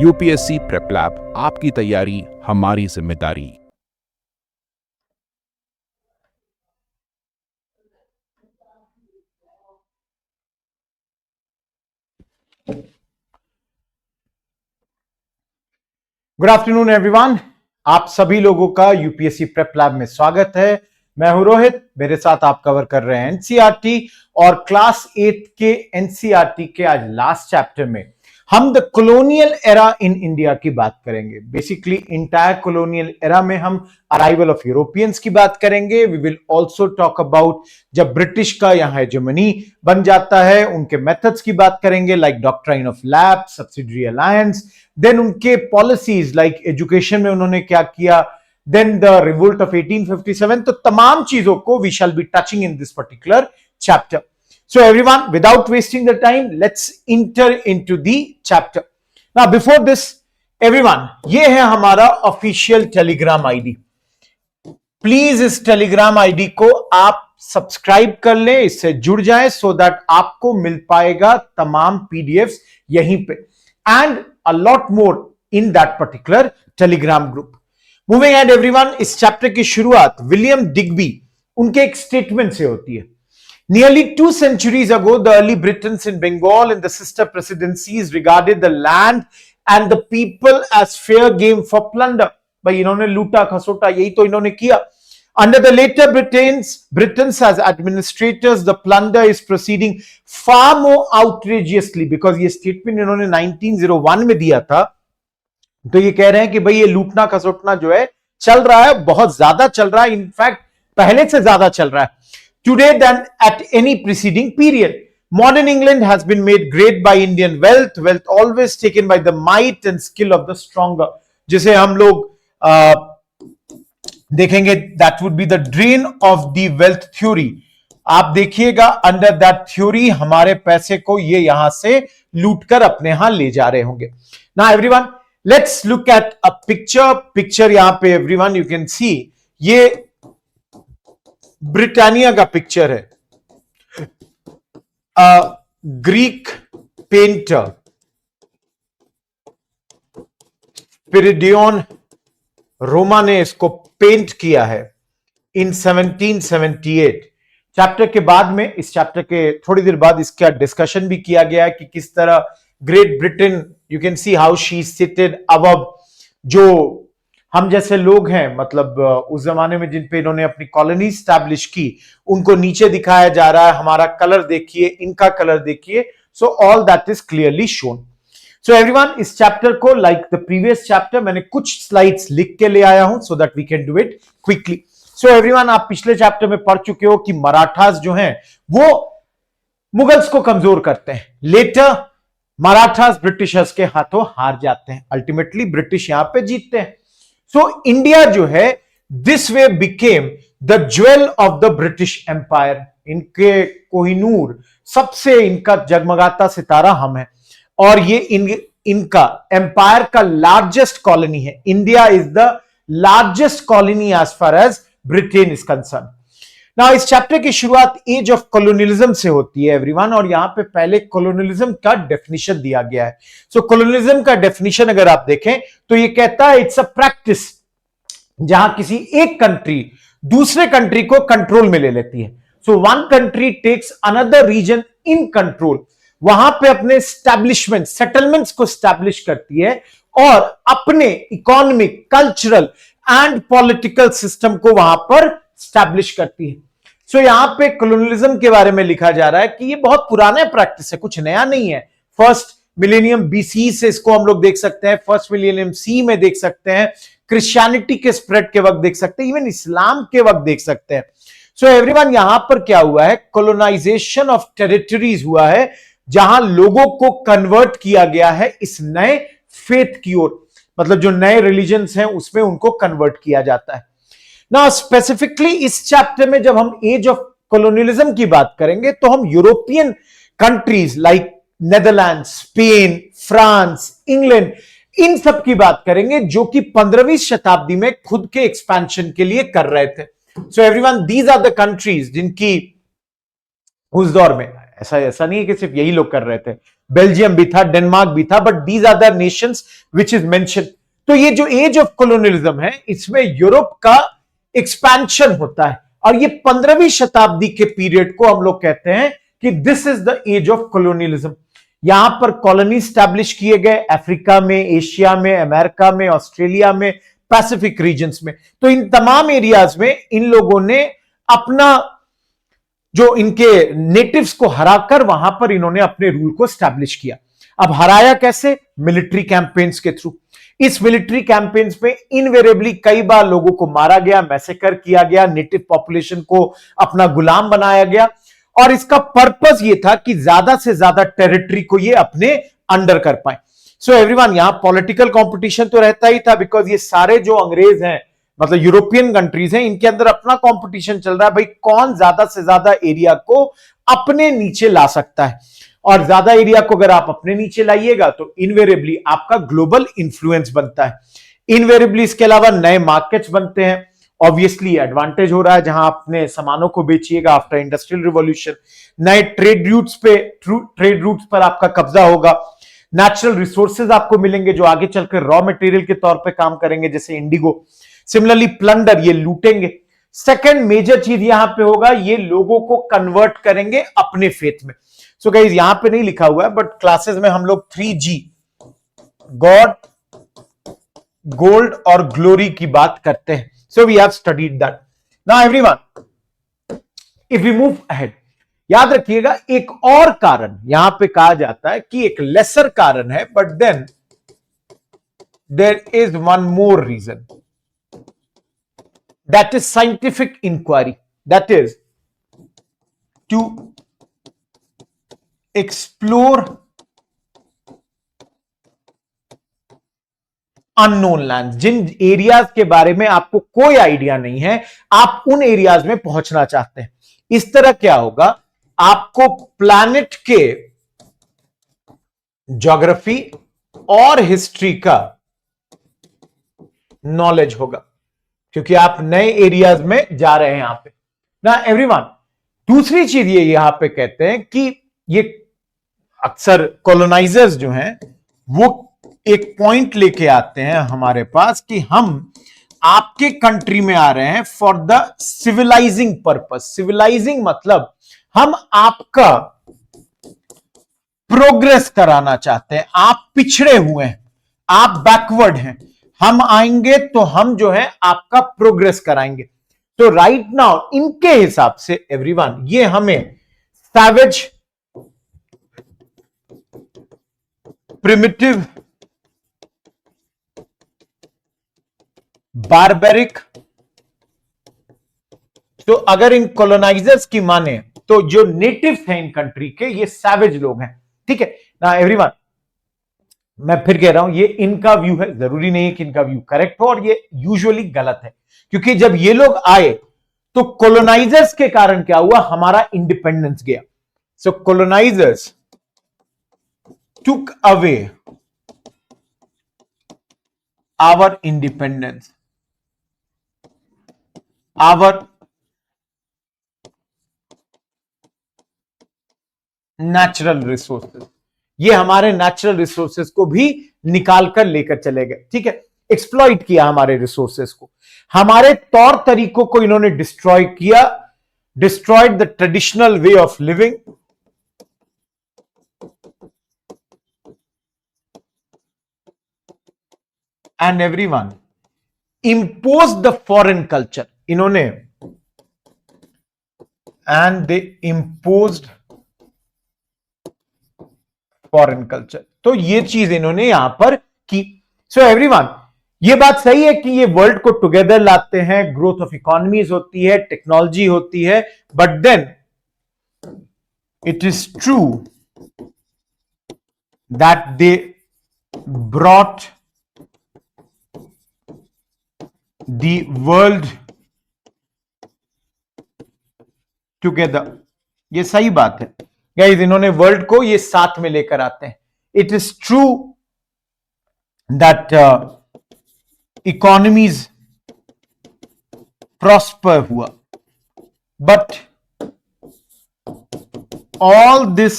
UPSC prep lab, आपकी तैयारी हमारी जिम्मेदारी। गुड आफ्टरनून एवरीवन, आप सभी लोगों का यूपीएससी प्रेप लैब में स्वागत है। मैं हूं रोहित, मेरे साथ आप कवर कर रहे हैं एनसीईआरटी और क्लास 8 के एनसीईआरटी के आज लास्ट चैप्टर में हम the colonial era in India की बात करेंगे। बेसिकली इंटायर कॉलोनियल एरा में हम अराइवल ऑफ यूरोपियंस की बात करेंगे। We will also talk about जब ब्रिटिश का यहां हेजेमनी बन जाता है, उनके मेथड्स की बात करेंगे, like doctrine of lapse, subsidiary alliance, then उनके पॉलिसीज लाइक एजुकेशन में उन्होंने क्या किया, देन द रिवोल्ट ऑफ 1857। तो तमाम चीजों को we shall be touching in this particular chapter. So everyone, without wasting the time, let's enter into the chapter. Now before this, everyone, ये है हमारा ऑफिशियल टेलीग्राम आईडी। प्लीज इस Telegram ID को आप सब्सक्राइब कर लें, इससे जुड़ जाएं सो दैट आपको मिल पाएगा तमाम पीडीएफ्स यहीं पे and a lot more in that particular Telegram group. Moving and everyone, इस चैप्टर की शुरुआत विलियम डिग्बी उनके एक स्टेटमेंट से होती है। Nearly 2 centuries ago, the early Britons in Bengal and the sister presidencies regarded the land and the people as fair game for plunder. भाई इन्होंने लूटा खसोटा, यही तो इन्होंने किया। Under the later Britons as administrators, the plunder is proceeding far more outrageously, because ये statement इन्होंने 1901 में दिया था। तो ये कह रहे हैं कि भाई ये लूटना खसोटना जो है चल रहा है, बहुत ज्यादा चल रहा है, इनफैक्ट पहले से ज्यादा चल रहा है today than at any preceding period. Modern England has been made great by Indian wealth always taken by the might and skill of the stronger. जिसे हम लोग देखेंगे, that would be the drain of the wealth theory. आप देखिएगा under that theory हमारे पैसे को ये यहां से लूट कर अपने यहां ले जा रहे होंगे। Now everyone, let's look at a picture यहां पे everyone you can see, ये ब्रिटानिया का पिक्चर है। ग्रीक पेंटर स्पिरिडियन रोमा ने इसको पेंट किया है इन 1778। चैप्टर के बाद में, इस चैप्टर के थोड़ी देर बाद इसका डिस्कशन भी किया गया है कि किस तरह great Britain, you can see how she seated above, जो हम जैसे लोग हैं, मतलब उस जमाने में जिन पे इन्होंने अपनी कॉलोनी स्टैब्लिश की, उनको नीचे दिखाया जा रहा है। हमारा कलर देखिए, इनका कलर देखिए, so all that is clearly shown. So everyone, इस चैप्टर को लाइक द प्रीवियस चैप्टर मैंने कुछ स्लाइड्स लिख के ले आया हूं so that we can do it quickly. So everyone, आप पिछले चैप्टर में पढ़ चुके हो कि मराठास जो हैं वो मुगल्स को कमजोर करते हैं। लेटर मराठास ब्रिटिशर्स के हाथों हार जाते हैं, अल्टीमेटली ब्रिटिश यहां पे जीतते हैं। So India जो है this way became the jewel of the British Empire. इनके कोहिनूर, सबसे इनका जगमगाता सितारा हम हैं, और ये इनका एम्पायर का लार्जेस्ट कॉलोनी है। India is the largest colony as far as Britain is concern. Now इस चैप्टर की शुरुआत एज ऑफ कॉलोनियलिज्म से होती है एवरीवन, और यहां पे पहले कॉलोनियलिज्म का डेफिनेशन दिया गया है। सो कॉलोनियलिज्म का डेफिनेशन अगर आप देखें तो ये कहता है इट्स अ प्रैक्टिस जहां किसी एक कंट्री दूसरे कंट्री को कंट्रोल में ले लेती है। So one country takes another region in control, वहां पे अपने स्टैब्लिशमेंट सेटलमेंट्स को स्टैब्लिश करती है और अपने economic, cultural and political system को वहां पर स्टैब्लिश करती है। सो यहां पे कॉलोनियलिज्म के बारे में लिखा जा रहा है कि ये बहुत पुराना प्रैक्टिस है, कुछ नया नहीं है। फर्स्ट मिलेनियम बीसी से इसको हम लोग देख सकते हैं, फर्स्ट मिलेनियम सी में देख सकते हैं, क्रिश्चियनिटी के स्प्रेड के वक्त देख सकते हैं, इवन इस्लाम के वक्त देख सकते हैं। सो एवरीवन, यहां पर क्या हुआ है, कोलोनाइजेशन ऑफ टेरिटरीज हुआ है, जहां लोगों को कन्वर्ट किया गया है इस नए फेथ की ओर, मतलब जो नए रिलीजन्स हैं उसमें उनको कन्वर्ट किया जाता है। ना स्पेसिफिकली इस चैप्टर में जब हम एज ऑफ कॉलोनियलिज्म की बात करेंगे तो हम European countries like Netherland, Spain, France, England, इन सब की बात करेंगे जो कि 15वीं शताब्दी में खुद के एक्सपेंशन के लिए कर रहे थे। So everyone, these are the countries जिनकी उस दौर में ऐसा ऐसा नहीं है कि सिर्फ यही लोग कर रहे थे, बेल्जियम भी था, डेनमार्क भी था, but these are the nations which is mention. तो ये जो एज ऑफ कॉलोनियलिज्म है, इसमें यूरोप का एक्सपेंशन होता है, और ये 15वीं शताब्दी के पीरियड को हम लोग कहते हैं कि this is the age of colonialism. यहां पर कॉलोनी स्टैब्लिश किए गए, अफ्रीका में, एशिया में, अमेरिका में, ऑस्ट्रेलिया में, पैसिफिक रीजन्स में। तो इन तमाम एरियाज में इन लोगों ने अपना जो इनके नेटिव्स को हराकर वहां पर इन्होंने अपने रूल को स्टैब्लिश किया। अब हराया कैसे? मिलिट्री कैंपेन्स के थ्रू। इस मिलिट्री कैंपेन्स में इनवेरेबली कई बार लोगों को मारा गया, मैसेकर किया गया, नेटिव पॉपुलेशन को अपना गुलाम बनाया गया, और इसका पर्पस यह था कि ज्यादा से ज्यादा टेरिटरी को ये अपने अंडर कर पाए। सो एवरीवन, यहां पॉलिटिकल कंपटीशन तो रहता ही था, बिकॉज ये सारे जो अंग्रेज हैं, मतलब यूरोपियन कंट्रीज हैं, इनके अंदर अपना कंपटीशन चल रहा है, भाई कौन ज्यादा से ज्यादा एरिया को अपने नीचे ला सकता है। और ज्यादा एरिया को अगर आप अपने नीचे लाइएगा तो इनवेरेबली आपका ग्लोबल इंफ्लुएंस बनता है। इनवेरेबली इसके अलावा नए मार्केट्स बनते हैं, ऑब्वियसली एडवांटेज हो रहा है जहां अपने सामानों को बेचिएगा आफ्टर इंडस्ट्रियल रिवॉल्यूशन। नए ट्रेड रूट्स पर आपका कब्जा होगा। नेचुरल रिसोर्सेज आपको मिलेंगे जो आगे चलकर रॉ मटेरियल के तौर पे काम करेंगे, जैसे इंडिगो। सिमिलरली प्लंडर, ये लूटेंगे। सेकंड मेजर चीज यहां पे होगा, ये लोगों को कन्वर्ट करेंगे अपने फेथ में। सो गाइस, यहां पे नहीं लिखा हुआ है, बट क्लासेस में हम लोग 3G, गॉड, गोल्ड और ग्लोरी की बात करते हैं। So we have studied that. Now everyone, if we move ahead, याद रखिएगा एक और कारण यहां पे कहा जाता है कि एक लेसर कारण है, but then there is one more reason, that is scientific inquiry, that is to explore unknown lands। जिन एरियाज के बारे में आपको कोई आइडिया नहीं है, आप उन एरियाज में पहुंचना चाहते हैं। इस तरह क्या होगा, आपको प्लैनेट के ज्योग्राफी और हिस्ट्री का नॉलेज होगा, क्योंकि आप नए एरियाज में जा रहे हैं यहां पे ना एवरीवन। दूसरी चीज ये यहां पे कहते हैं कि ये अक्सर कॉलोनाइजर्स जो हैं वो एक पॉइंट लेके आते हैं हमारे पास कि हम आपके कंट्री में आ रहे हैं for the civilising purpose. Civilising मतलब हम आपका प्रोग्रेस कराना चाहते हैं। आप पिछड़े हुए हैं, आप बैकवर्ड हैं, हम आएंगे तो हम जो है आपका प्रोग्रेस कराएंगे। तो राइट नाउ इनके हिसाब से एवरीवन, ये हमें सैवेज, प्रिमिटिव, बारबेरिक, तो अगर इन कॉलोनाइजर्स की माने तो जो नेटिव्स हैं इन कंट्री के, ये सैवेज लोग हैं। ठीक है ना एवरीवन, मैं फिर कह रहा हूं ये इनका व्यू है, जरूरी नहीं है कि इनका व्यू करेक्ट हो, और ये यूजुअली गलत है, क्योंकि जब ये लोग आए तो कॉलोनाइजर्स के कारण क्या हुआ, हमारा इंडिपेंडेंस गया। So colonisers took away our independence, our natural resources. ये हमारे नेचुरल रिसोर्सेज को भी निकाल कर लेकर चले गए। ठीक है, एक्सप्लॉइट किया हमारे रिसोर्सेज को, हमारे तौर तरीकों को इन्होंने डिस्ट्रॉय किया, destroyed the traditional way of living, and everyone impose the foreign culture. इन्होंने and they imposed foreign culture. तो ये चीज इन्होंने यहां पर की। सो एवरीवन, ये बात सही है कि ये वर्ल्ड को टुगेदर लाते हैं, ग्रोथ ऑफ इकोनॉमीज होती है, टेक्नोलॉजी होती है, but then it is true that they brought the world together. ये सही बात है गाइस, इन्होंने वर्ल्ड को ये साथ में लेकर आते हैं। It is true that economies prosper हुआ, but all this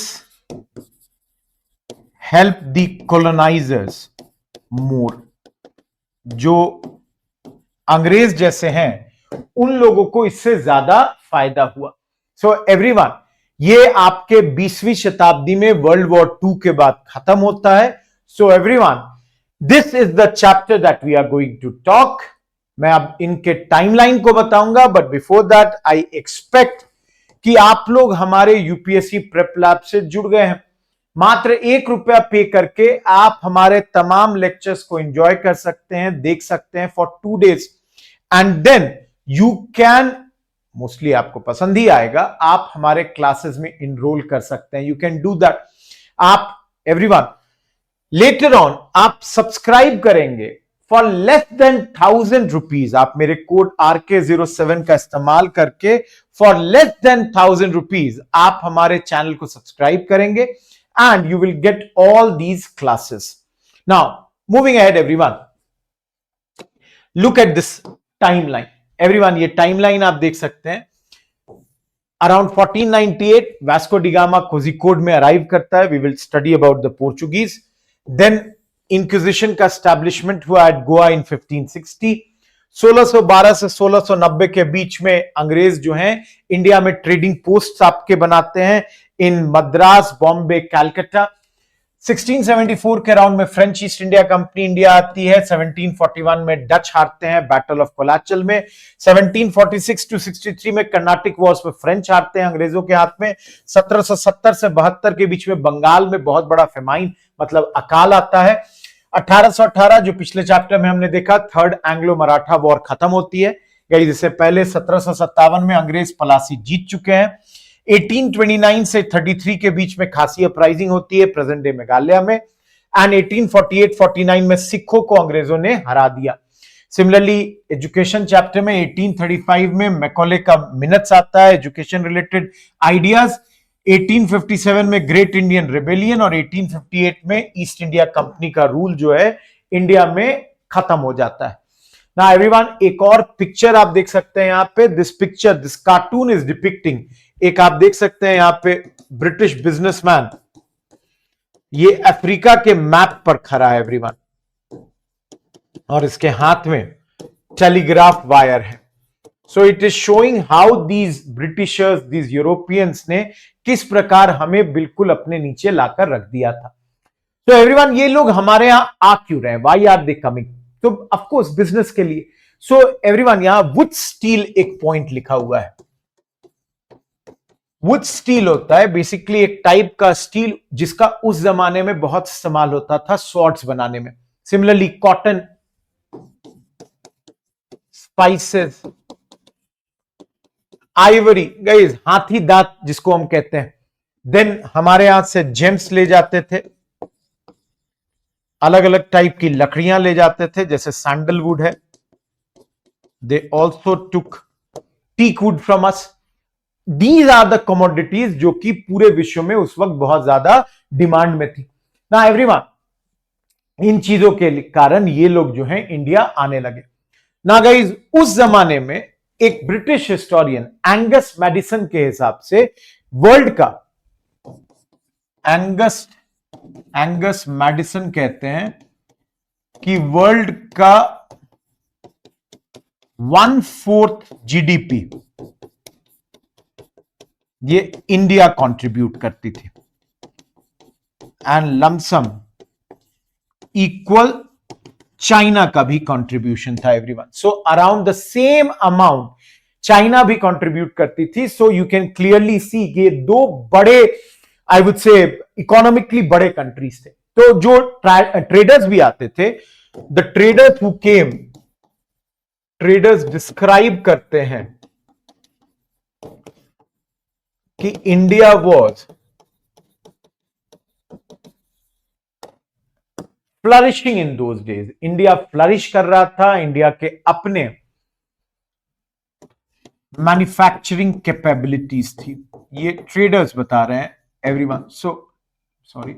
help the colonizers more. जो अंग्रेज जैसे हैं उन लोगों को इससे ज्यादा फायदा हुआ. सो एवरीवन, ये आपके 20वीं शताब्दी में वर्ल्ड वॉर 2 के बाद खत्म होता है. So everyone, this is the chapter that we are going to talk. मैं अब इनके टाइमलाइन को बताऊंगा, but before that I expect कि आप लोग हमारे यूपीएससी प्रेप लैब से जुड़ गए हैं. मात्र ₹1 पे करके आप हमारे तमाम लेक्चर्स को एंजॉय कर सकते हैं, देख सकते हैं for 2 days, and then you can, mostly आपको पसंद ही आएगा, आप हमारे क्लासेस में इनरोल कर सकते हैं. You can do that. आप एवरीवन लेटर ऑन आप सब्सक्राइब करेंगे फॉर लेस देन ₹1000. आप मेरे कोड RK07 का इस्तेमाल करके फॉर लेस देन ₹1000 आप हमारे चैनल को सब्सक्राइब करेंगे and you will get all these classes. Now, moving ahead everyone, look at this timeline. Everyone, ये timeline आप देख सकते हैं. Around 1498 Vasco D gamma Kozhikode में अराइव करता है. We will study about the Portuguese. Then inquisition का एस्टैब्लिशमेंट हुआ एट गोवा इन 1560. 1612 से 1690 के बीच में अंग्रेज जो हैं इंडिया में ट्रेडिंग पोस्ट आपके बनाते हैं इन मद्रास, बॉम्बे, कैलकाटा. 1674 के राउंड में French east India company India आती है. 1741 में डच हारते हैं बैटल ऑफ कोलाचल में. 1746 टू 63 में कर्नाटिक वॉर्स में फ्रेंच हारते हैं अंग्रेजों के हाथ में. 1770 से 72 के बीच में बंगाल में बहुत बड़ा फेमाइन मतलब अकाल आता है. 1818 जो पिछले चैप्टर में हमने देखा, थर्ड एंग्लो मराठा वॉर खत्म होती है. इससे पहले 1757 में अंग्रेज पलासी जीत चुके हैं. 1829 से 33 के बीच में खासी अपराइजिंग होती है प्रेजेंट डे मेघालय में. एंड 1848-49 में सिखों को अंग्रेजों ने हरा दिया. सिमिलरली एजुकेशन चैप्टर में 1835 में मैकॉले का मिनट्स आता है, एजुकेशन रिलेटेड आइडियाज. 1857 में ग्रेट इंडियन रिबेलियन और 1858 में ईस्ट इंडिया कंपनी का रूल जो है इंडिया में खत्म हो जाता है. Now everyone, एक और पिक्चर आप देख सकते हैं यहां पे. This picture, this cartoon is depicting, एक आप देख सकते हैं यहां पे ब्रिटिश बिजनेसमैन, ये अफ्रीका के मैप पर खड़ा है एवरीवन, और इसके हाथ में टेलीग्राफ वायर है. So it is showing how these Britishers, these Europeans ने किस प्रकार हमें बिल्कुल अपने नीचे लाकर रख दिया था. तो एवरीवन, ये लोग हमारे यहां आ क्यों रहे हैं? Why are they coming? तो ऑफ कोर्स बिजनेस के लिए. सो एवरीवन, यहां वुड स्टील एक पॉइंट लिखा हुआ है. वुड स्टील होता है बेसिकली एक टाइप का स्टील जिसका उस जमाने में बहुत इस्तेमाल होता था स्वॉर्ड्स बनाने में. Similarly cotton, spices, Ivory, guys हाथी दांत जिसको हम कहते हैं. देन हमारे यहां से जेम्स ले जाते थे, अलग अलग टाइप की लकड़ियां ले जाते थे जैसे सैंडलवुड है. They also took teak wood from us. These are the commodities जो कि पूरे विश्व में उस वक्त बहुत ज्यादा डिमांड में थी. ना एवरीवन, इन चीजों के कारण ये लोग जो हैं इंडिया आने लगे. ना गाइज, उस जमाने में एक ब्रिटिश हिस्टोरियन एंगस मैडिसन के हिसाब से वर्ल्ड का, एंगस मैडिसन कहते हैं कि वर्ल्ड का 1/4 जीडीपी ये इंडिया कंट्रीब्यूट करती थी. एंड लमसम इक्वल चाइना का भी कंट्रीब्यूशन था everyone. So around the same amount China भी कंट्रीब्यूट करती थी. So you can clearly see ये दो बड़े, आई वुड से इकोनॉमिकली बड़े कंट्रीज थे. तो जो ट्रेडर्स भी आते थे, the traders who came, traders describe करते हैं कि India was flourishing in those days. India flourish कर रहा था, इंडिया के अपने मैन्युफैक्चरिंग कैपेबिलिटीज थी. ये ट्रेडर्स बता रहे हैं एवरीवन. सो सॉरी,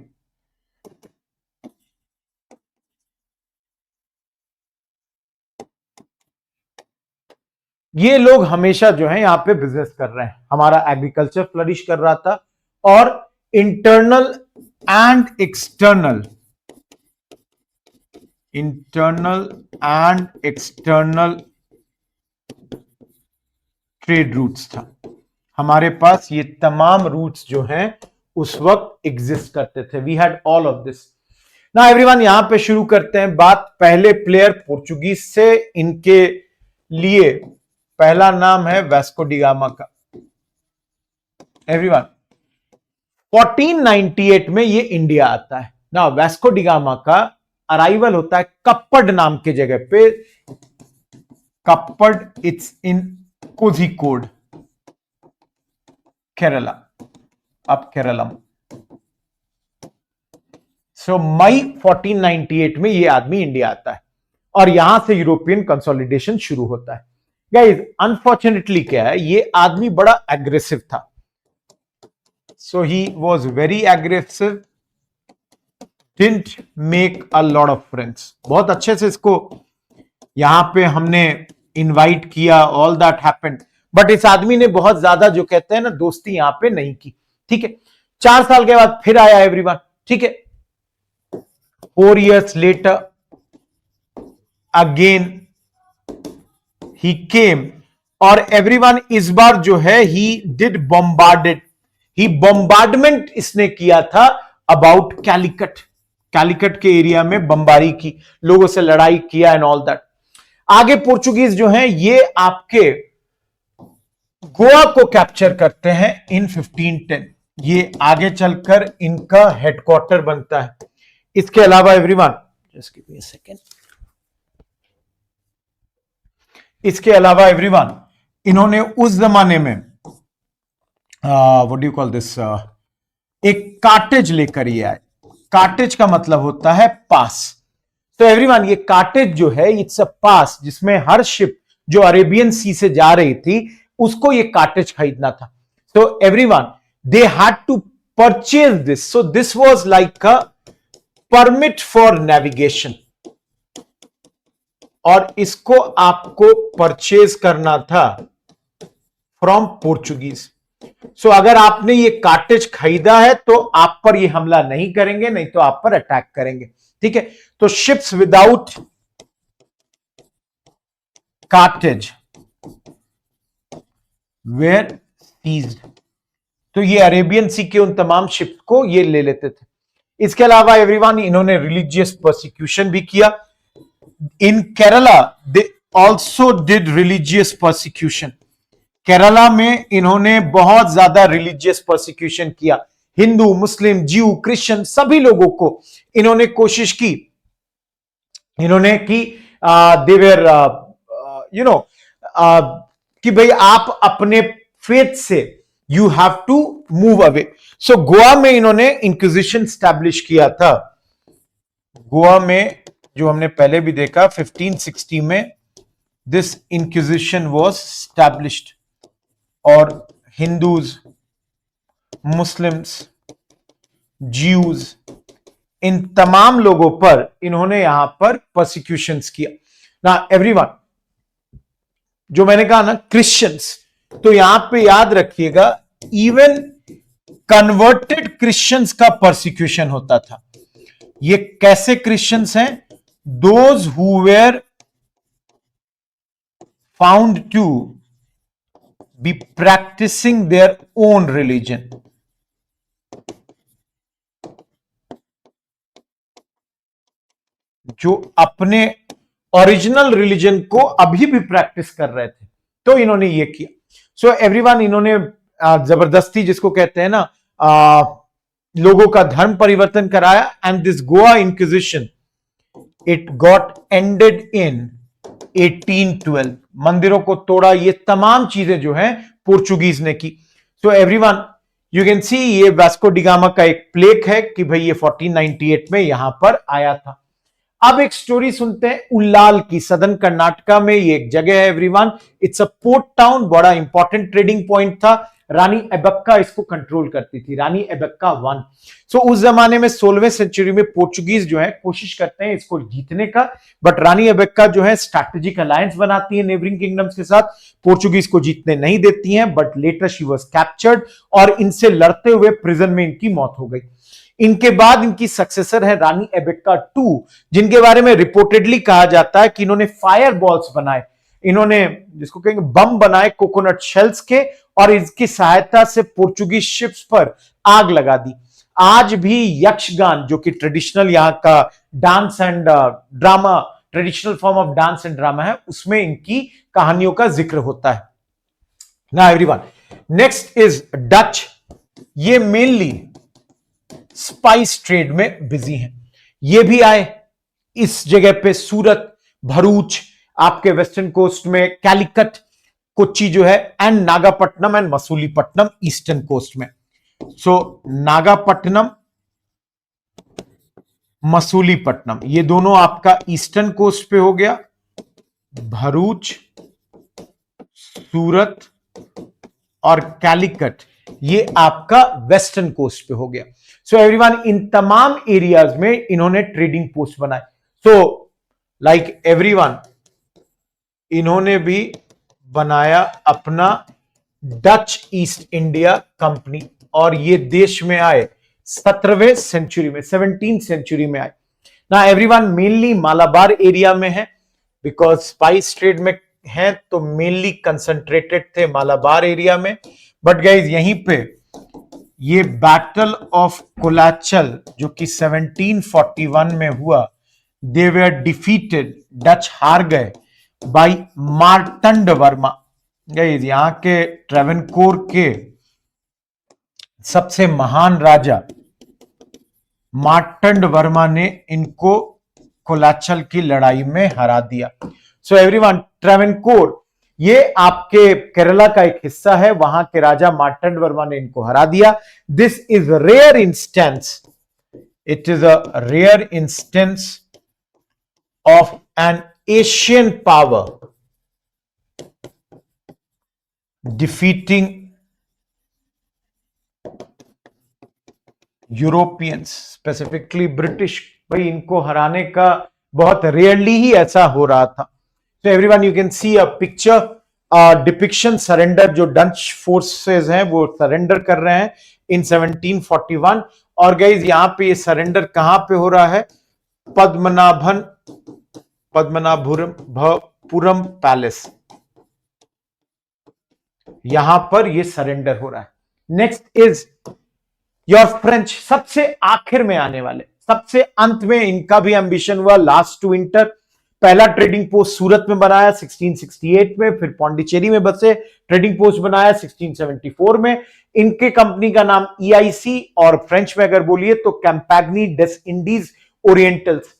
ये लोग हमेशा जो है यहां पे बिजनेस कर रहे हैं. हमारा एग्रीकल्चर फ्लरिश कर रहा था और internal and external trade routes था। हमारे पास ये तमाम रूट्स जो हैं उस वक्त एग्जिस्ट करते थे। We had all of this. ना एवरीवन, यहां पे शुरू करते हैं बात पहले प्लेयर पोर्चुगीज से। इनके लिए पहला नाम है वास्को डी गामा का। एवरीवन, 1498 में ये इंडिया आता है ना। वास्को डी गामा का अराइवल होता है कप्पड़ नाम के जगह पे। कप्पड़, इट्स इन कोझिकोड, केरला, अब केरलम। सो मई 1498 में ये आदमी इंडिया आता है और यहां से यूरोपियन कंसोलिडेशन शुरू होता है। गाइस, अनफॉर्चुनेटली क्या है, ये आदमी बड़ा एग्रेसिव था। So he was very aggressive, didn't make a lot of friends. बहुत अच्छे से इसको यहां पे हमने इनवाइट किया, ऑल दैट हैपेंड, बट इस आदमी ने बहुत ज्यादा जो कहते हैं ना दोस्ती यहां पे नहीं की। ठीक है, 4 साल के बाद फिर आया एवरीवन। ठीक है, 4 years later again he came, और एवरीवन इस बार जो है ही डिड बॉम्बार्डमेंट इसने किया था अबाउट कैलिकट। कैलिकट के एरिया में बमबारी की, लोगों से लड़ाई किया एंड ऑल दैट। आगे पोर्चुगीज जो हैं ये आपके गोवा को कैप्चर करते हैं इन 1510। ये आगे चलकर इनका हेडक्वार्टर बनता है। इसके अलावा everyone, just give me a second, इसके अलावा एवरीवन इन्होंने उस जमाने में what do you call this, एक कार्टेज लेकर ये आए। कार्टेज का मतलब होता है पास। तो एवरीवन, ये कार्टेज जो है इट्स अ पास, जिसमें हर शिप जो अरेबियन सी से जा रही थी उसको ये कार्टेज खरीदना था। तो everyone, they had to purchase this. So this was like a permit for navigation, और इसको आपको परचेज करना था फ्रॉम पोर्चुगीज। सो अगर आपने ये कार्टेज खरीदा है तो आप पर ये हमला नहीं करेंगे, नहीं तो आप पर अटैक करेंगे। ठीक है, तो शिप्स विदाउट कार्टेज वेयर सीज्ड। तो ये अरेबियन सी के उन तमाम शिप्स को ये ले लेते थे। इसके अलावा एवरीवन, इन्होंने रिलीजियस परसिक्यूशन भी किया। In Kerala they also did religious persecution. Kerala में इन्होंने बहुत ज्यादा रिलीजियस परसिक्यूशन किया। हिंदू, मुस्लिम, ज्यू, क्रिश्चियन सभी लोगों को इन्होंने कोशिश की। इन्होंने की देवर यू नो कि भाई आप अपने फेथ से you have to move away. So Goa में इन्होंने इंक्विजिशन स्टैब्लिश किया था। गोवा में जो हमने पहले भी देखा 1560 में दिस इंक्विजिशन वाज स्टैब्लिश्ड, और हिंदूज, मुस्लिम्स, ज्यूज, इन तमाम लोगों पर इन्होंने यहां पर परसिक्यूशंस किया ना। एवरीवन, जो मैंने कहा ना क्रिश्चियंस, तो यहां पे याद रखिएगा इवन कन्वर्टेड क्रिश्चियंस का परसिक्यूशन होता था। ये कैसे क्रिश्चियंस हैं? Those who were found to be practising their own religion. जो अपने ओरिजिनल रिलीजन को अभी भी प्रैक्टिस कर रहे थे, तो इन्होंने ये किया। सो एवरीवन, इन्होंने जबरदस्ती, जिसको कहते हैं ना, लोगों का धर्म परिवर्तन कराया। And this Goa inquisition it got ended in 1812। मंदिरों को तोड़ा, ये तमाम चीजें जो हैं पोर्चुगीज ने की। सो एवरीवन, यू कैन सी ये वास्को डी गामा का एक प्लेक है कि भाई ये 1498 में यहां पर आया था। अब एक स्टोरी सुनते हैं उल्लाल की। सदर्न कर्नाटका में ये एक जगह है everyone, it's a port town, बड़ा इंपॉर्टेंट ट्रेडिंग पॉइंट था। रानी एबक्का इसको कंट्रोल करती थी, रानी एबक्का 1। सो उस जमाने में 16वीं सेंचुरी में पोर्चुगीज जो है कोशिश करते हैं इसको जीतने का, बट रानी एबक्का जो है स्ट्रैटेजिक अलायंस बनाती है नेबरिंग किंगडम्स के साथ, पोर्चुगीज को जीतने नहीं देती हैं, but later she was captured और इनसे लड़ते हुए प्रिजन में इनकी मौत हो गई। इनके बाद इनकी सक्सेसर है रानी एबेक्का 2, जिनके बारे में रिपोर्टेडली कहा जाता है कि इन्होंने फायर बॉल्स बनाए, इन्होंने जिसको कहेंगे बम बनाए कोकोनट शेल्स के, और इसकी सहायता से पोर्चुगीज शिप्स पर आग लगा दी। आज भी यक्षगान जो कि ट्रेडिशनल यहाँ का dance and drama, traditional form of dance and drama है, उसमें इनकी कहानियों का जिक्र होता है। Now everyone, next is Dutch. ये मेनली स्पाइस ट्रेड में बिजी हैं। ये भी आए इस जगह पे, सूरत, भरूच, आपके वेस्टर्न कोस्ट में कैलिकट, कोच्चि जो है, and Nagapattinam and Masulipatnam eastern coast में। सो नागापट्टनम, मसूलीपट्टनम ये दोनों आपका ईस्टर्न कोस्ट पे हो गया, भरूच, सूरत और कैलिकट ये आपका वेस्टर्न कोस्ट पे हो गया। सो एवरीवन, इन तमाम एरियाज में इन्होंने ट्रेडिंग पोस्ट बनाए। सो लाइक एवरीवन, इन्होंने भी बनाया अपना डच ईस्ट इंडिया कंपनी, और ये देश में आए 17वें सेंचुरी में, 17th सेंचुरी में आए ना। एवरीवन, मेनली मालाबार एरिया में है, बिकॉज स्पाइस ट्रेड में है तो मेनली कंसंट्रेटेड थे मालाबार एरिया में। बट गाइज यहीं पे ये बैटल ऑफ कोलाचल जो कि 1741 में हुआ, दे वर डिफीटेड, डच हार गए बाय मार्तंड वर्मा। गाइज यहां के ट्रेवनकोर के सबसे महान राजा मार्तंड वर्मा ने इनको कोलाचल की लड़ाई में हरा दिया। सो एवरीवन, ट्रेवनकोर ये आपके केरला का एक हिस्सा है, वहां के राजा मार्तंड वर्मा ने इनको हरा दिया। This is rare instance, it is a rare instance of an Asian power defeating Europeans, specifically British. भाई इनको हराने का बहुत रेयरली ही ऐसा हो रहा था। So everyone, you can see a picture, depiction surrender, जो डच फोर्सेस हैं वो सरेंडर कर रहे हैं इन 1741। और गाइज यहां पे ये सरेंडर कहां पे हो रहा है? पद्मनाभपुरम पैलेस, यहां पर ये सरेंडर हो रहा है। नेक्स्ट इज योर फ्रेंच, सबसे आखिर में आने वाले, सबसे अंत में इनका भी एंबिशन हुआ, लास्ट टू विंटर। पहला ट्रेडिंग पोस्ट सूरत में बनाया 1668 में, फिर पौंडीचेरी में बसे, ट्रेडिंग पोस्ट बनाया 1674 में। इनके कंपनी का नाम EIC, और फ्रेंच में अगर बोलिए तो कैंपैगनी डेस इंडीज ओरिएंटल्स।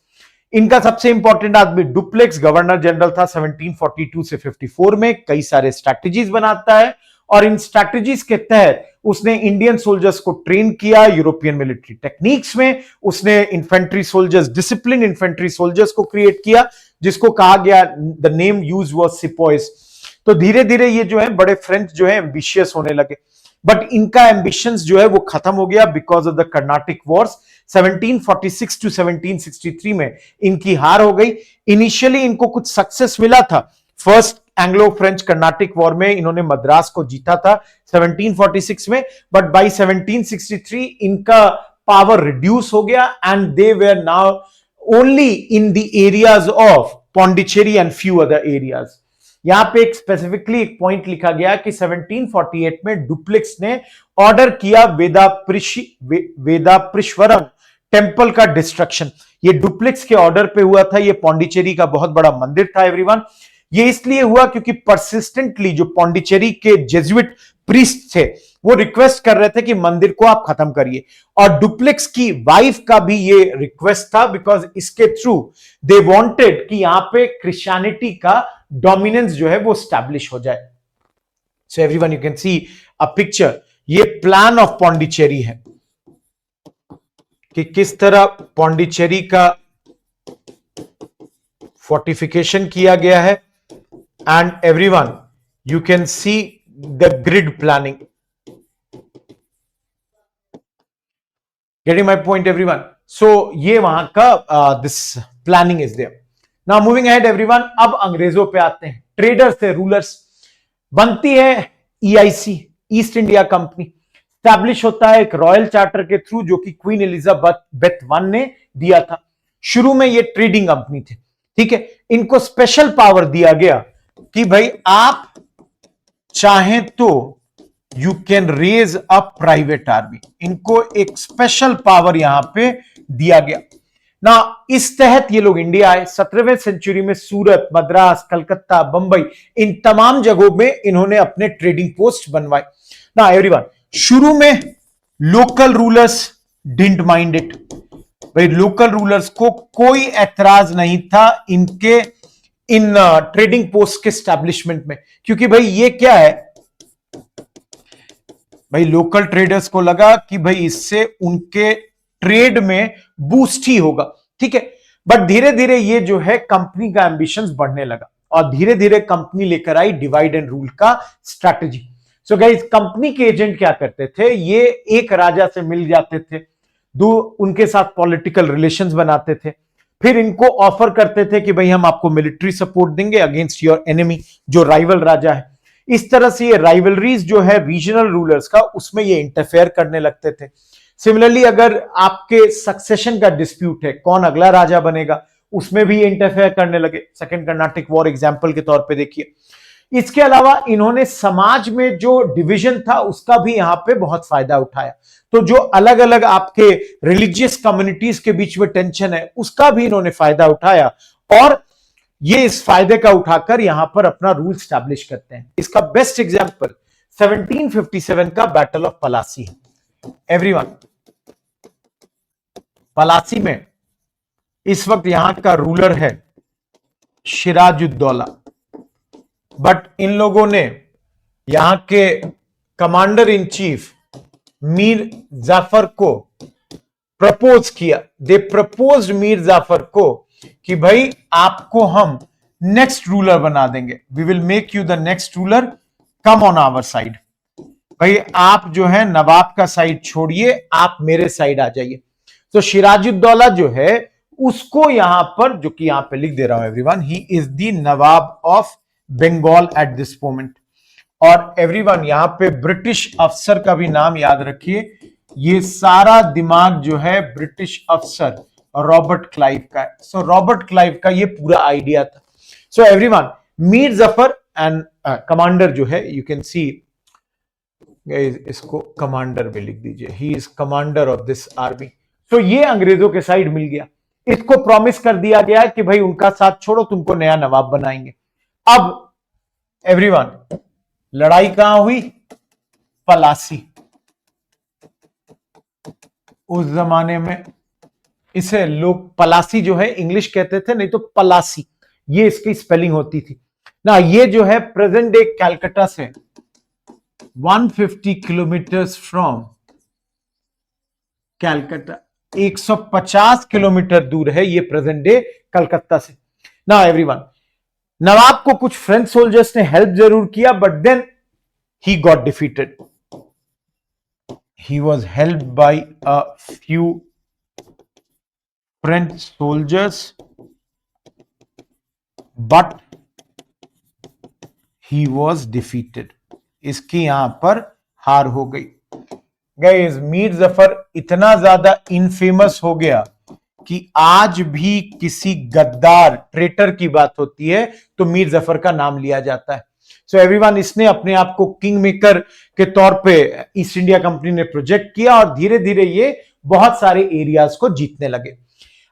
इनका सबसे इंपॉर्टेंट आदमी डुप्लेक्स, गवर्नर जनरल था 1742 से 54 में। कई सारे स्ट्रैटेजीज बनाता है, और इन स्ट्रैटेजीज के तहत उसने इंडियन सोल्जर्स को ट्रेन किया यूरोपियन मिलिट्री टेक्निक्स में। उसने infantry soldiers, discipline infantry soldiers को क्रिएट किया, जिसको कहा गया, द नेम यूज वाज सिपॉइस। तो धीरे धीरे ये जो है बड़े फ्रेंच जो है एम्बिशियस होने लगे, बट इनका एम्बिशंस जो है वो खत्म हो गया because of the Carnatic wars. 1746 to 1763 में इनकी हार हो गई। इनिशियली इनको कुछ सक्सेस मिला था, first Anglo French Carnatic war में इन्होंने मद्रास को जीता था 1746 में, बट बाय 1763 इनका पावर रिड्यूस हो गया, and they were now only in the areas of Pondicherry and few other areas. यहां पे एक स्पेसिफिकली एक पॉइंट लिखा गया कि 1748 में डुप्लेक्स ने ऑर्डर किया वेदाप्रिश्वरम टेंपल का डिस्ट्रक्शन। ये डुप्लेक्स के ऑर्डर पे हुआ था। ये पौंडीचेरी का बहुत बड़ा मंदिर था एवरीवन। ये इसलिए हुआ क्योंकि परसिस्टेंटली जो पौंडीचेरी के जेजुइट प्रीस्ट थे वो रिक्वेस्ट कर रहे थे कि मंदिर को आप खत्म करिए, और डुप्लेक्स की वाइफ का भी ये रिक्वेस्ट था, बिकॉज इसके थ्रू दे वांटेड कि यहां पे क्रिश्चियनिटी का डोमिनेंस जो है वो स्टैब्लिश हो जाए। सो everyone, you can C a picture. ये प्लान ऑफ पौंडीचेरी है कि किस तरह पौंडीचेरी का फोर्टिफिकेशन किया गया है, and everyone you can see the grid planning. Getting my point everyone? So ये वहां का this planning is there. Now moving ahead everyone, अब अंग्रेजों पे आते हैं, ट्रेडर्स थे, रूलर्स। बनती है EIC, east India company, establish होता है एक रॉयल चार्टर के थ्रू जो कि क्वीन एलिजाबेथ वन ने दिया था। शुरू में ये ट्रेडिंग कंपनी थी, ठीक है। इनको स्पेशल पावर दिया गया कि भाई आप चाहें तो you can raise a private army. इनको एक स्पेशल पावर यहां पे दिया गया ना। इस तहत ये लोग इंडिया आए। 17वीं सेंचुरी में सूरत, मद्रास, कलकत्ता, बंबई, इन तमाम जगहों में इन्होंने अपने ट्रेडिंग पोस्ट बनवाए ना एवरीवन। शुरू में local rulers didn't mind it. भाई लोकल रूलर्स को कोई ऐतराज नहीं था इनके इन ट्रेडिंग पोस्ट के स्टैब्लिशमेंट में, क्योंकि भाई ये क्या है, भाई लोकल ट्रेडर्स को लगा कि भाई इससे उनके ट्रेड में बूस्ट ही होगा, ठीक है। बट धीरे धीरे ये जो है कंपनी का एम्बिशंस बढ़ने लगा और धीरे धीरे कंपनी लेकर आई डिवाइड एंड रूल का स्ट्रैटेजी। सो गाइस, कंपनी के एजेंट क्या करते थे, ये एक राजा से मिल जाते थे, दो उनके साथ पॉलिटिकल रिलेशंस बनाते थे, फिर इनको ऑफर करते थे कि भाई हम आपको मिलिट्री सपोर्ट देंगे अगेंस्ट योर एनिमी, जो राइवल राजा है। इस तरह से ये राइवलरीज जो है रीजनल रूलर्स का, उसमें ये इंटरफेयर करने लगते थे। सिमिलरली अगर आपके सक्सेशन का डिस्प्यूट है, कौन अगला राजा बनेगा, उसमें भी ये इंटरफेयर करने लगे। सेकेंड कर्नाटिक वॉर एग्जाम्पल के तौर पे देखिए। इसके अलावा इन्होंने समाज में जो डिवीजन था उसका भी यहां पे बहुत फायदा उठाया। तो जो अलग अलग आपके रिलीजियस कम्युनिटीज के बीच में टेंशन है, उसका भी इन्होंने फायदा उठाया और ये इस फायदे का उठाकर यहां पर अपना रूल स्टैब्लिश करते हैं। इसका बेस्ट एग्जांपल 1757 का बैटल ऑफ पलासी है एवरीवन। पलासी में इस वक्त यहां का रूलर है सिराजुद्दौला, बट इन लोगों ने यहां के commander in chief Mir Jafar को प्रपोज किया। दे प्रपोज मीर जाफर को कि भाई आपको हम नेक्स्ट रूलर बना देंगे, we will make you the next ruler, come on our side. भाई आप जो है नवाब का साइड छोड़िए, आप मेरे साइड आ जाइए। तो सिराजुद्दौला जो है उसको यहां पर, जो कि यहां पे लिख दे रहा हूं everyone, he is the nawab of Bengal at this moment. और एवरीवन यहां पे ब्रिटिश अफसर का भी नाम याद रखिए, ये सारा दिमाग जो है ब्रिटिश अफसर रॉबर्ट क्लाइव का है। सो रॉबर्ट क्लाइव का ये पूरा आइडिया था। So everyone, Mir Zafar and commander जो है, यू कैन सी, इसको कमांडर में लिख दीजिए, he is commander of this army. So ये अंग्रेजों के साइड मिल गया। इसको प्रॉमिस कर दिया गया कि भाई उनका साथ छोड़ो, तुमको नया नवाब बनाएंगे। अब एवरीवन, लड़ाई कहां हुई? पलासी। उस जमाने में इसे लोग पलासी जो है इंग्लिश कहते थे, नहीं तो पलासी ये इसकी स्पेलिंग होती थी ना। ये जो है प्रेजेंट डे कैलकाटा से 150 किलोमीटर्स फ्रॉम कैलकाटा, 150 किलोमीटर दूर है ये प्रेजेंट डे कलकत्ता से ना एवरीवन। नवाब को कुछ फ्रेंच सोल्जर्स ने हेल्प जरूर किया, but then he got defeated. He was helped by a few French soldiers, but he was defeated. इसकी यहां पर हार हो गई। गाइस, मीर जफर इतना ज्यादा इनफेमस हो गया कि आज भी किसी गद्दार ट्रेटर की बात होती है तो मीर जफर का नाम लिया जाता है। सो एवरीवन, इसने अपने आप को किंग मेकर के तौर पे ईस्ट इंडिया कंपनी ने प्रोजेक्ट किया और धीरे धीरे ये बहुत सारे एरियाज को जीतने लगे।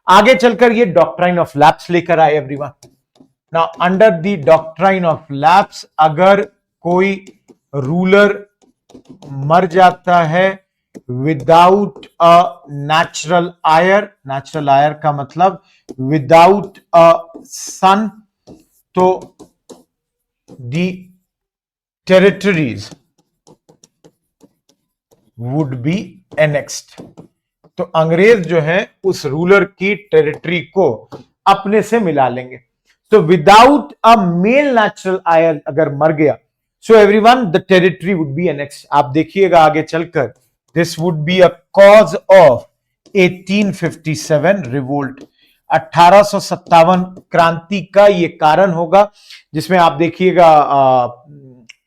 आगे चलकर ये डॉक्ट्राइन ऑफ लैप्स लेकर आए everyone. Now under the doctrine of lapse, अगर कोई रूलर मर जाता है without a natural heir, natural heir का मतलब विदाउट अ सन, तो the territories would be annexed. तो अंग्रेज जो है उस रूलर की टेरिटरी को अपने से मिला लेंगे। तो विदाउट अ मेल नेचुरल आयर अगर मर गया, so everyone the territory would be annexed. आप देखिएगा आगे चलकर, this would be a cause of 1857 revolt, 1857 क्रांति का ये कारण होगा, जिसमें आप देखिएगा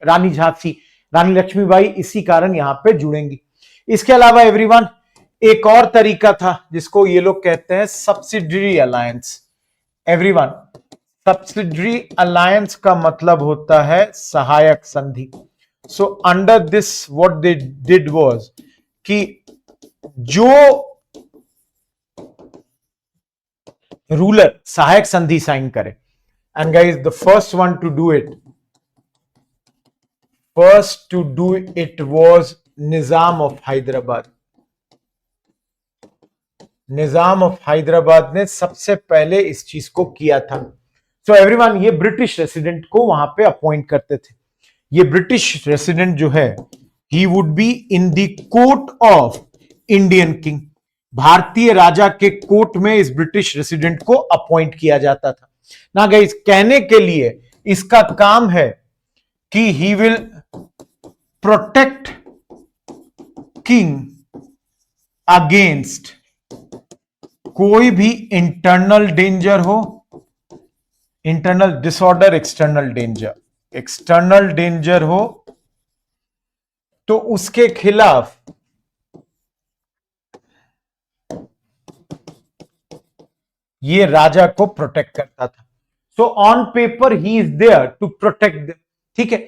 रानी झांसी, रानी लक्ष्मीबाई इसी कारण यहां पे जुड़ेंगी। इसके अलावा एवरीवन एक और तरीका था जिसको ये लोग कहते हैं subsidiary alliance. Everyone, subsidiary alliance का मतलब होता है सहायक संधि। So under this what they did was कि जो रूलर सहायक संधि साइन करे, and guys the first one two do it, was Nizam of Hyderabad. Nizam of Hyderabad ने सबसे पहले इस चीज को किया था। सो एवरीवन, ये ब्रिटिश रेसिडेंट को वहां पे अपॉइंट करते थे। ये ब्रिटिश रेसिडेंट जो है, he would be in the court of Indian king. भारतीय राजा के कोर्ट में इस ब्रिटिश रेसिडेंट को अपॉइंट किया जाता था ना गाइस। कहने के लिए इसका काम है कि he will protect king against कोई भी इंटरनल डेंजर हो, इंटरनल डिसऑर्डर, एक्सटर्नल डेंजर हो तो उसके खिलाफ ये राजा को प्रोटेक्ट करता था। So on paper he is there to protect, ठीक है।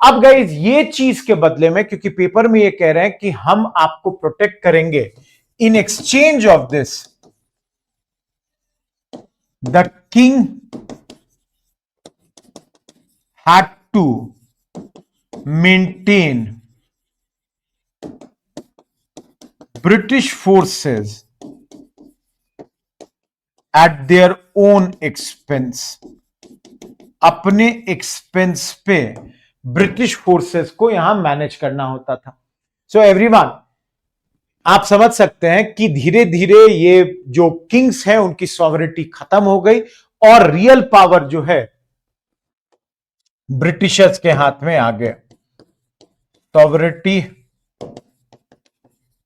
अब गाइज ये चीज के बदले में, क्योंकि पेपर में ये कह रहे हैं कि हम आपको प्रोटेक्ट करेंगे, in exchange of this the king had to maintain British forces at their own expense। अपने एक्सपेंस पे ब्रिटिश फोर्सेस को यहां मैनेज करना होता था। सो एवरीवन, आप समझ सकते हैं कि धीरे धीरे ये जो किंग्स हैं उनकी सॉवरिटी खत्म हो गई और रियल पावर जो है ब्रिटिशर्स के हाथ में आ गया। Sovereignty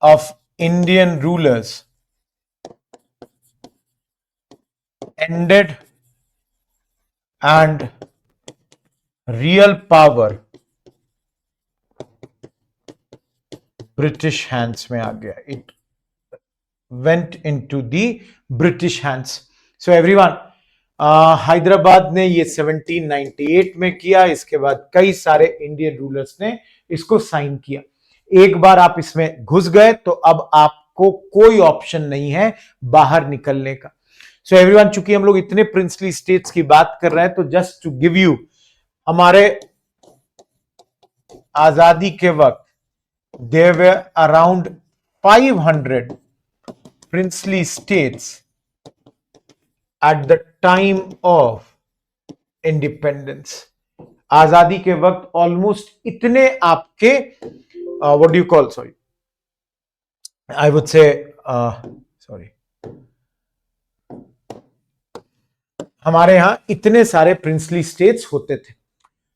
of Indian rulers ended and real power British hands में आ गया। It went into the British hands. So everyone, Hyderabad ने ये 1798 में किया। इसके बाद कई सारे इंडियन रूलर्स ने इसको साइन किया। एक बार आप इसमें घुस गए तो अब आपको कोई ऑप्शन नहीं है बाहर निकलने का। सो एवरीवन, चूंकि हम लोग इतने प्रिंसली स्टेट्स की बात कर रहे हैं तो जस्ट टू गिव यू, हमारे आजादी के वक्त there were around 500 princely states at the time of independence। आजादी के वक्त ऑलमोस्ट इतने आपके what do you call, sorry I would say sorry, हमारे यहां इतने सारे प्रिंसली स्टेट्स होते थे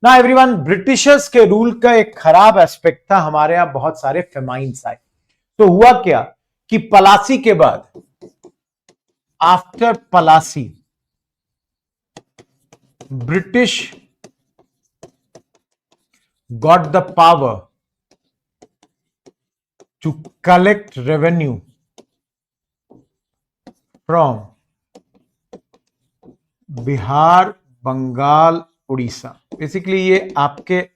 ना। एवरीवन, ब्रिटिशर्स के रूल का एक खराब एस्पेक्ट था, हमारे यहां बहुत सारे फेमाइन्स आए। तो हुआ क्या कि पलासी के बाद, after Plassey, British got the power to collect revenue from Bihar, Bengal, Orissa. Basically ये आपके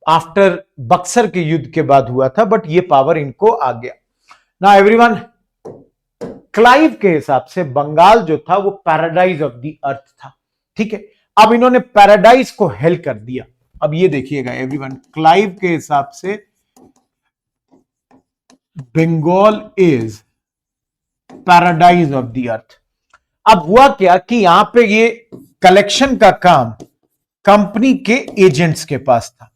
आफ्टर बक्सर के युद्ध के बाद हुआ था, बट ये पावर इनको आ गया ना। एवरीवन, क्लाइव के हिसाब से बंगाल जो था वो पैराडाइज ऑफ द अर्थ था, ठीक है। अब इन्होंने पैराडाइज को हेल कर दिया। अब ये देखिएगा एवरीवन, क्लाइव के हिसाब से Bengal is paradise of the earth. अब हुआ क्या कि यहां पे ये कलेक्शन का काम कंपनी के एजेंट्स के पास था।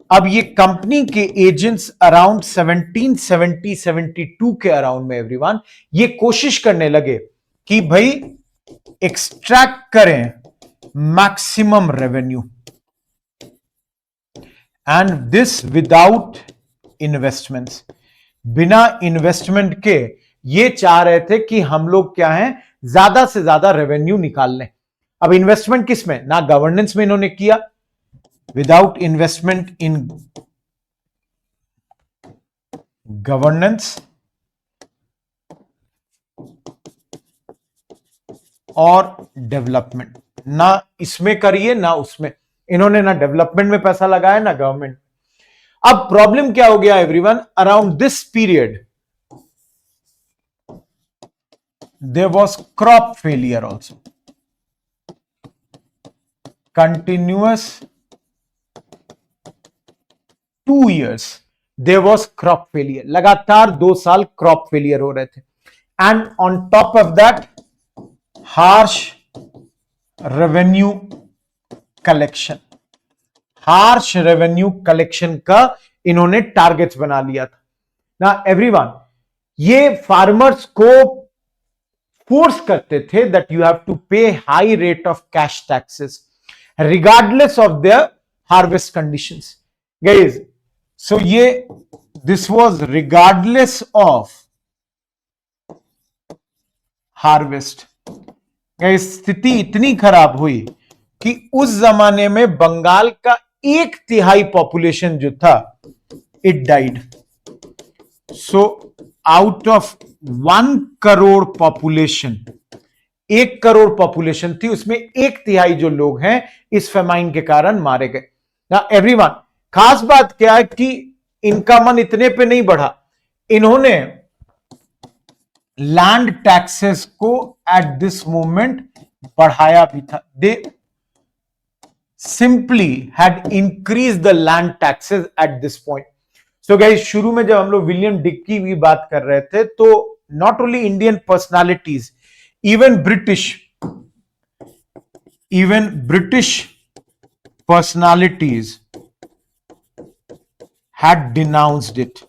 अब ये कंपनी के एजेंट्स अराउंड 1770-72 के अराउंड में एवरीवन ये कोशिश करने लगे कि भाई एक्सट्रैक्ट करें maximum revenue, and this without investments. बिना इन्वेस्टमेंट के ये चाह रहे थे कि हम लोग क्या है, ज्यादा से ज्यादा रेवेन्यू निकाल लें। अब इन्वेस्टमेंट किस में, ना गवर्नेंस में इन्होंने किया, विदाउट इन्वेस्टमेंट इन गवर्नेंस और डेवलपमेंट, ना इसमें करिए ना उसमें, इन्होंने ना डेवलपमेंट में पैसा लगाया ना गवर्नमेंट। अब प्रॉब्लम क्या हो गया everyone, around this period there was crop failure also, continuous 2 years there was crop failure, लगातार 2 साल क्रॉप फेलियर हो रहे थे। And on top of that harsh revenue collection, harsh revenue collection का इन्होंने टारगेट्स बना लिया था ना एवरीवन। ये फार्मर्स को फोर्स करते थे that you have to pay high rate of cash taxes regardless of their harvest conditions guys. So ये this was regardless of harvest. स्थिति इतनी खराब हुई कि उस जमाने में बंगाल का 1/3 पॉपुलेशन जो था it died. So out of 1 crore population, 1 crore population थी, उसमें 1/3 जो लोग हैं इस फेमाइन के कारण मारे गए ना एवरीवन। खास बात क्या है कि इनका मन इतने पे नहीं बढ़ा, इन्होंने लैंड टैक्सेस को एट दिस मोमेंट बढ़ाया भी था। दे simply had increase the land taxes at this point. So guys, शुरू में जब हम लोग विलियम डिक्की की बात कर रहे थे तो not only Indian personalities, even British personalities had denounced it।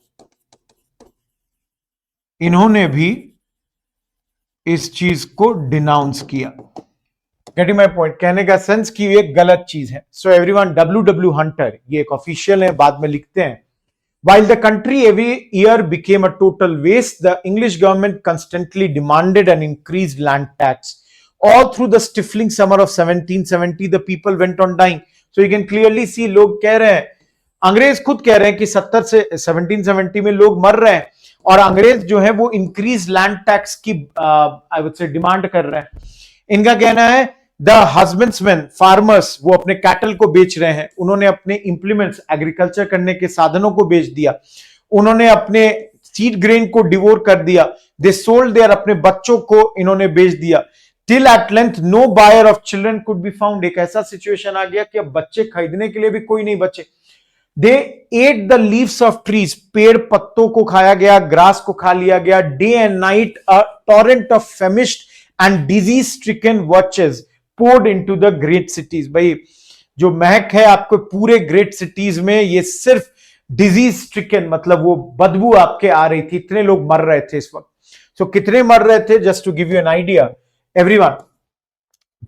इन्होंने भी इस चीज को डिनाउंस किया। गेटिंग माय पॉइंट, कहने का सेंस कि ये गलत चीज है। सो एवरीवन, W हंटर ये एक ऑफिशियल है, बाद में लिखते हैं, while the country every year became a total waste, the English government constantly demanded an increased land tax all through the stifling summer of 1770 the people went on dying। so you can clearly see, लोग कह रहे हैं, अंग्रेज खुद कह रहे हैं कि 70 से 1770 में लोग मर रहे हैं और अंग्रेज जो है वो इंक्रीज लैंड टैक्स की आई वुड से डिमांड कर रहे हैं। इनका कहना है द हस्बैंड्समैन, फार्मर्स, वो अपने कैटल को बेच रहे हैं, उन्होंने अपने इंप्लीमेंट्स, एग्रीकल्चर करने के साधनों को बेच दिया, उन्होंने अपने सीड ग्रेन को डिवोर कर दिया, दे सोल्ड देयर, अपने बच्चों को इन्होंने बेच दिया। Till at length no buyer of children could be found. एक ऐसा सिचुएशन आ गया कि अब बच्चे खरीदने के लिए भी कोई नहीं बचे। They ate the leaves of trees, पेड़ पत्तों को खाया गया, ग्रास को खा लिया गया। Day and night a torrent of famished and disease stricken watches poured into the great cities। भाई जो महक है आपको पूरे ग्रेट सिटीज में, ये सिर्फ डिजीज स्ट्रिकन मतलब वो बदबू आपके आ रही थी, इतने लोग मर रहे थे इस वक्त। सो कितने मर रहे थे, just to give you an idea everyone,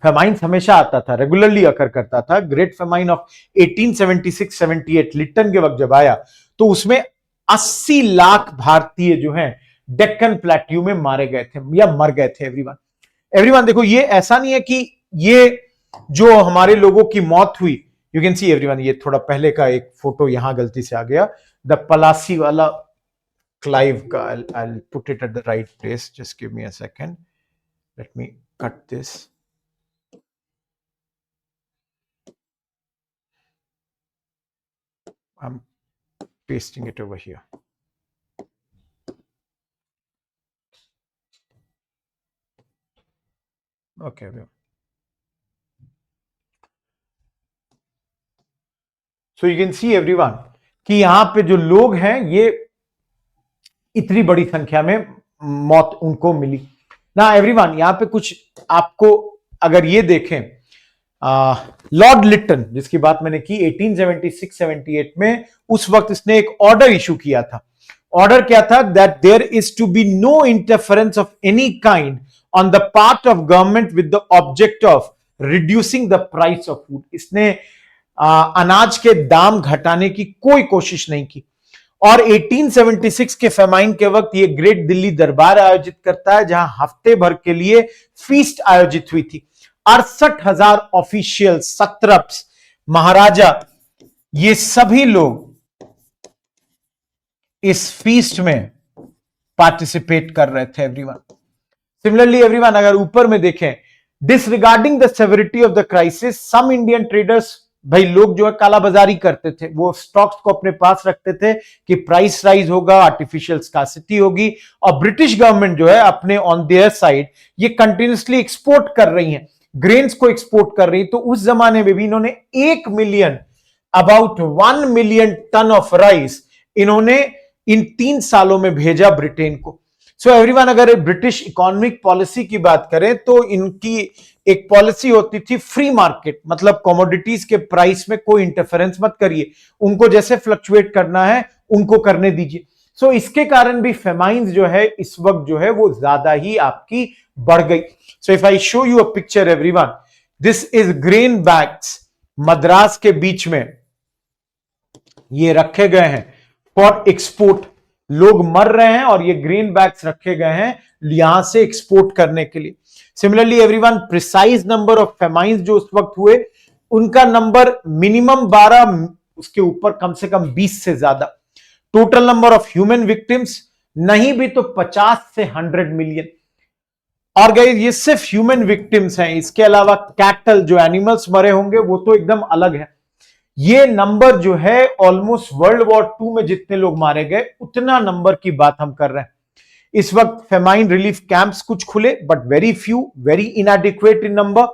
famine हमेशा आता था, रेगुलरली अकर करता था। ग्रेट फेमाइन ऑफ 1876-78 लिटन के वक्त जब आया तो उसमें 80 लाख भारतीय जो हैं डेक्कन प्लेट्यू में मारे गए थे या मर गए थे एवरीवन। देखो, ये ऐसा नहीं है कि ये जो हमारे लोगों की मौत हुई, यू कैन सी एवरीवन, ये थोड़ा पहले का एक फोटो यहां गलती से आ गया, द पलासी वाला क्लाइव का। I'll put it at the right place, just give me a second, let me cut this। I'm pasting it over here। Okay, so you can see everyone कि यहां पे जो लोग हैं ये इतनी बड़ी संख्या में मौत उनको मिली ना एवरीवन। यहां पे कुछ आपको अगर ये देखें, लॉर्ड लिटन जिसकी बात मैंने की 1876-78 में, उस वक्त इसने एक ऑर्डर इशू किया था। ऑर्डर क्या था, that there is to be no interference of any kind on the part of government with the object of reducing the price of food. इसने अनाज के दाम घटाने की कोई कोशिश नहीं की और 1876 के फेमाइन के वक्त ये ग्रेट दिल्ली दरबार आयोजित करता है, जहां हफ्ते भर के लिए फीस्ट आयोजित हुई थी। 68,000 ऑफिशियल, सत्रप्स, महाराजा, ये सभी लोग इस फीस्ट में पार्टिसिपेट कर रहे थे एवरीवन। सिमिलरली एवरीवन, अगर ऊपर में देखें, disregarding the severity of the crisis, some Indian traders, भाई लोग जो है कालाबाजारी करते थे, वो स्टॉक्स को अपने पास रखते थे कि प्राइस राइज होगा, आर्टिफिशियल स्कार्सिटी होगी, और ब्रिटिश गवर्नमेंट जो है अपने ऑन देयर साइड ये कंटिन्यूसली एक्सपोर्ट कर रही है, ग्रेन्स को एक्सपोर्ट कर रही है। तो उस जमाने में भी इन्होंने 1 million, about 1 million ton of rice इन्होंने इन 3 सालों में भेजा ब्रिटेन को। सो एवरीवन, अगर ब्रिटिश इकोनॉमिक पॉलिसी की बात करें तो इनकी एक पॉलिसी होती थी फ्री मार्केट, मतलब कमोडिटीज के प्राइस में कोई इंटरफेरेंस मत करिए, उनको जैसे फ्लक्चुएट करना है उनको करने दीजिए। सो इसके कारण भी फेमाइंस जो है इस वक्त जो है वो ज्यादा ही आपकी बढ़ गई। So if I show you a picture everyone, this is grain bags, Madras के बीच में ये रखे गए हैं फॉर एक्सपोर्ट। लोग मर रहे हैं और ये ग्रेन बैग्स रखे गए हैं यहां से एक्सपोर्ट करने के लिए। Similarly everyone, precise number of famines जो उस वक्त हुए, उनका नंबर मिनिमम 12, उसके ऊपर कम से कम 20 से ज्यादा। Total number of human victims नहीं भी तो 50 से 100 मिलियन। और गाइस, ये सिर्फ ह्यूमन विक्टिम्स हैं, इसके अलावा कैटल, जो एनिमल्स मरे होंगे वो तो एकदम अलग है। ये नंबर जो है ऑलमोस्ट वर्ल्ड वॉर 2 में जितने लोग मारे गए उतना नंबर की बात हम कर रहे हैं। इस वक्त फेमाइन रिलीफ कैंप्स कुछ खुले, but very few, very इनएडिक्वेट in number.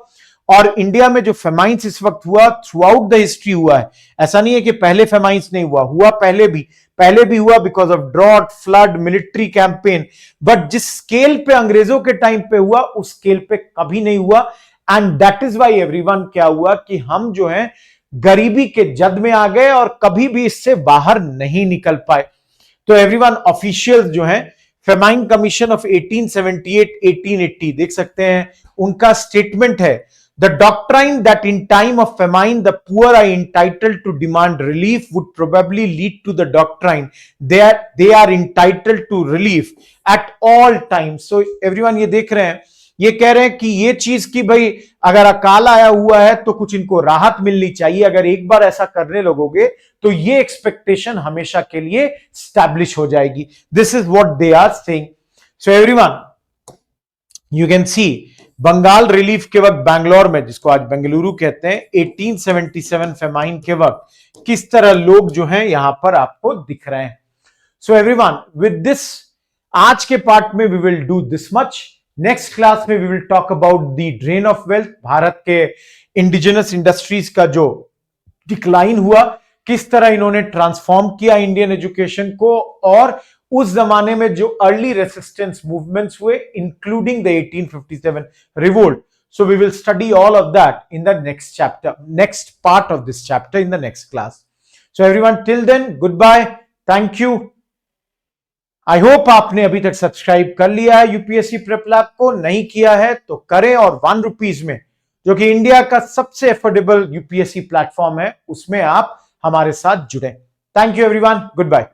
और इंडिया में जो फेमाइंस इस वक्त हुआ, थ्रू आउट द हिस्ट्री हुआ है। ऐसा नहीं है कि पहले फेमाइंस नहीं हुआ पहले भी हुआ, because of drought, flood, military campaign. But जिस स्केल पे अंग्रेजों के टाइम पे हुआ उस स्केल पे कभी नहीं हुआ। And that is why everyone, क्या हुआ कि हम जो है गरीबी के जद में आ गए और कभी भी इससे बाहर नहीं निकल पाए। तो एवरीवन, ऑफिशियल्स जो हैं, फेमाइन कमीशन ऑफ 1878-1880 देख सकते हैं, उनका स्टेटमेंट है, the doctrine that in time of famine the poor are entitled to demand relief would probably lead to the doctrine they are entitled to relief at all time. So everyone, ये देख रहे हैं, ये कह रहे हैं कि ये चीज की भाई अगर अकाल आया हुआ है तो कुछ इनको राहत मिलनी चाहिए। अगर एक बार ऐसा करने लगोगे तो ये एक्सपेक्टेशन हमेशा के लिए स्टैब्लिश हो जाएगी। This is what they are saying. So everyone, you can see Bengal relief के वक्त बैंगलोर में, जिसको आज बेंगलुरु कहते हैं, 1877 फेमाइन के वक्त किस तरह लोग जो हैं यहां पर आपको दिख रहे हैं। सो एवरीवन, विद दिस आज के पार्ट में we will do this much. Next class में we will talk about the drain of wealth, Bharat के इंडिजिनस इंडस्ट्रीज का जो डिक्लाइन हुआ, किस तरह इन्होंने ट्रांसफॉर्म किया इंडियन एजुकेशन को, और उस जमाने में जो अर्ली रेसिस्टेंस मूवमेंट्स हुए, including the 1857 revolt. So we will study all of that in the next chapter, next part of this chapter in the next class. So everyone, till then, good bye, thank you. I hope आपने अभी तक subscribe कर लिया है UPSC prep lab को, नहीं किया है तो करें, और 1 रुपीज में, जो कि इंडिया का सबसे अफोर्डेबल यूपीएससी प्लेटफॉर्म है, उसमें आप हमारे साथ जुड़े। Thank you everyone, good bye.